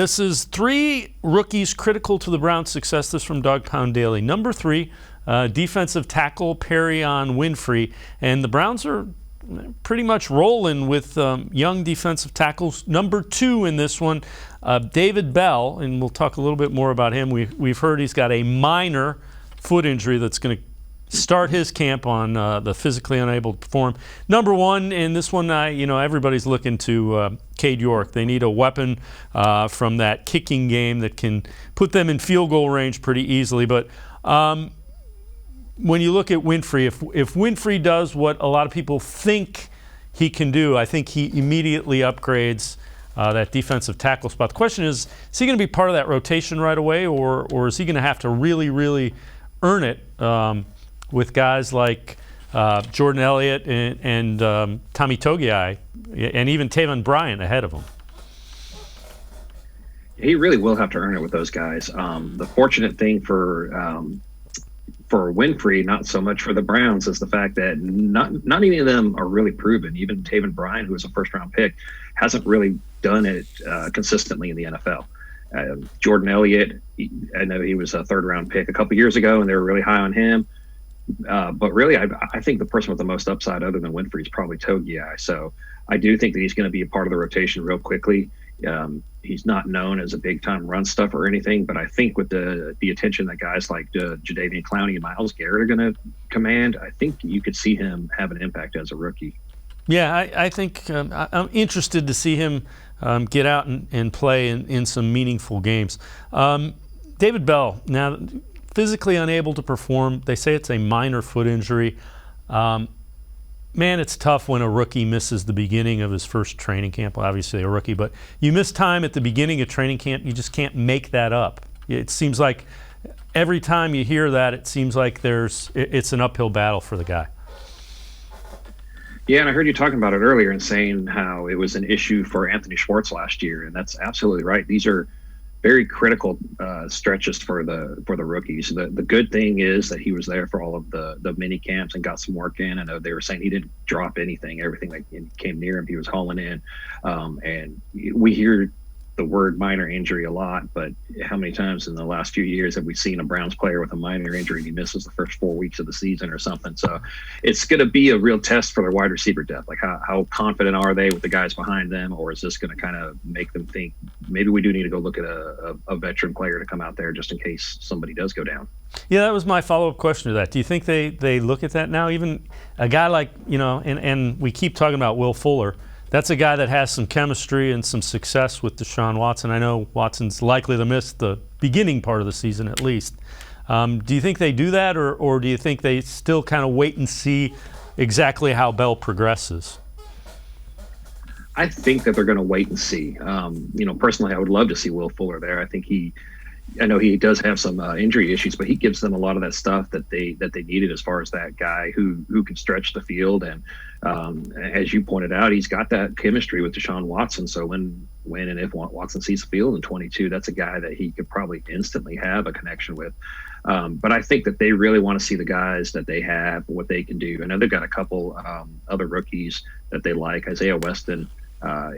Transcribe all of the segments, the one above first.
This is 3 rookies critical to the Browns' success. This from Dawg Pound Daily. Number 3, defensive tackle Perrion Winfrey. And the Browns are pretty much rolling with young defensive tackles. Number 2 in this one, David Bell, and we'll talk a little bit more about him. We've heard he's got a minor foot injury that's going to start his camp on the physically unable to perform. Number 1 in this one, everybody's looking to Cade York. They need a weapon from that kicking game that can put them in field goal range pretty easily. But when you look at Winfrey, if Winfrey does what a lot of people think he can do, I think he immediately upgrades that defensive tackle spot. The question is he going to be part of that rotation right away, or is he going to have to really, really earn it with guys like Jordan Elliott and Tommy Togiai and even Taven Bryant ahead of him? He really will have to earn it with those guys. The fortunate thing for Winfrey, not so much for the Browns, is the fact that not any of them are really proven. Even Taven Bryant, who was a first-round pick, hasn't really done it consistently in the NFL. Jordan Elliott, I know he was a third-round pick a couple years ago, and they were really high on him. But really, I think the person with the most upside other than Winfrey is probably Togiai. So I do think that he's going to be a part of the rotation real quickly. He's not known as a big-time run stuff or anything, but I think with the attention that guys like Jadeveon Clowney and Myles Garrett are going to command, I think you could see him have an impact as a rookie. Yeah, I think I'm interested to see him get out and play in some meaningful games. David Bell, now physically unable to perform. They say it's a minor foot injury. Man, it's tough when a rookie misses the beginning of his first training camp. Well, obviously a rookie, but you miss time at the beginning of training camp, you just can't make that up. It seems like every time you hear that, it seems like it's an uphill battle for the guy. Yeah, and I heard you talking about it earlier and saying how it was an issue for Anthony Schwartz last year, and that's absolutely right. These are very critical stretches for the rookies. The good thing is that he was there for all of the mini camps and got some work in. I know they were saying he didn't drop anything. Everything that came near him, he was hauling in. And we hear the word minor injury a lot, but how many times in the last few years have we seen a Browns player with a minor injury and he misses the first 4 weeks of the season or something? So it's going to be a real test for their wide receiver depth. Like how confident are they with the guys behind them, or is this going to kind of make them think maybe we do need to go look at a veteran player to come out there just in case somebody does go down? Yeah, that was my follow-up question to that. Do you think they look at that now? Even a guy like, and we keep talking about Will Fuller. That's a guy that has some chemistry and some success with Deshaun Watson. I know Watson's likely to miss the beginning part of the season at least. Do you think they do that, or do you think they still kind of wait and see exactly how Bell progresses? I think that they're going to wait and see. Personally, I would love to see Will Fuller there. I know he does have some injury issues, but he gives them a lot of that stuff that they needed as far as that guy who can stretch the field. And as you pointed out, he's got that chemistry with Deshaun Watson. So when and if Watson sees the field in 22, that's a guy that he could probably instantly have a connection with. But I think that they really want to see the guys that they have, what they can do. I know they've got a couple other rookies that they like. Isaiah Weston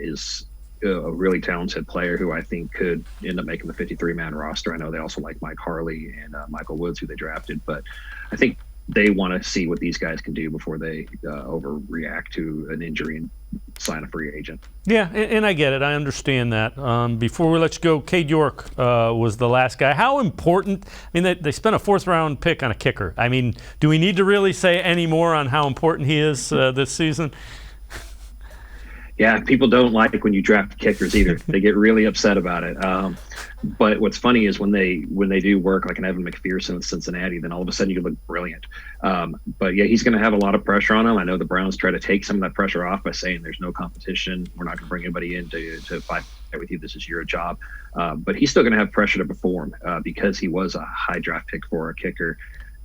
is a really talented player who I think could end up making the 53-man roster. I know they also like Mike Harley and Michael Woods, who they drafted, but I think they want to see what these guys can do before they overreact to an injury and sign a free agent. Yeah, and I get it. I understand that. Before we let you go, Cade York was the last guy. How important? I mean, they spent a 4th-round pick on a kicker. I mean, do we need to really say any more on how important he is this season? Yeah, people don't like when you draft kickers either. They get really upset about it. But what's funny is when they do work like an Evan McPherson with Cincinnati, then all of a sudden you look brilliant. But yeah, he's going to have a lot of pressure on him. I know the Browns try to take some of that pressure off by saying there's no competition. We're not going to bring anybody in to fight with you. This is your job. But he's still going to have pressure to perform because he was a high draft pick for a kicker.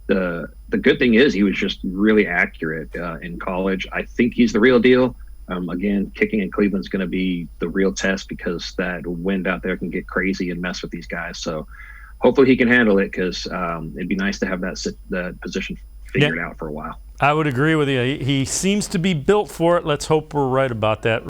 The good thing is he was just really accurate in college. I think he's the real deal. Again, kicking in Cleveland is going to be the real test because that wind out there can get crazy and mess with these guys. So hopefully he can handle it because it'd be nice to have that position figured out for a while. I would agree with you. He seems to be built for it. Let's hope we're right about that.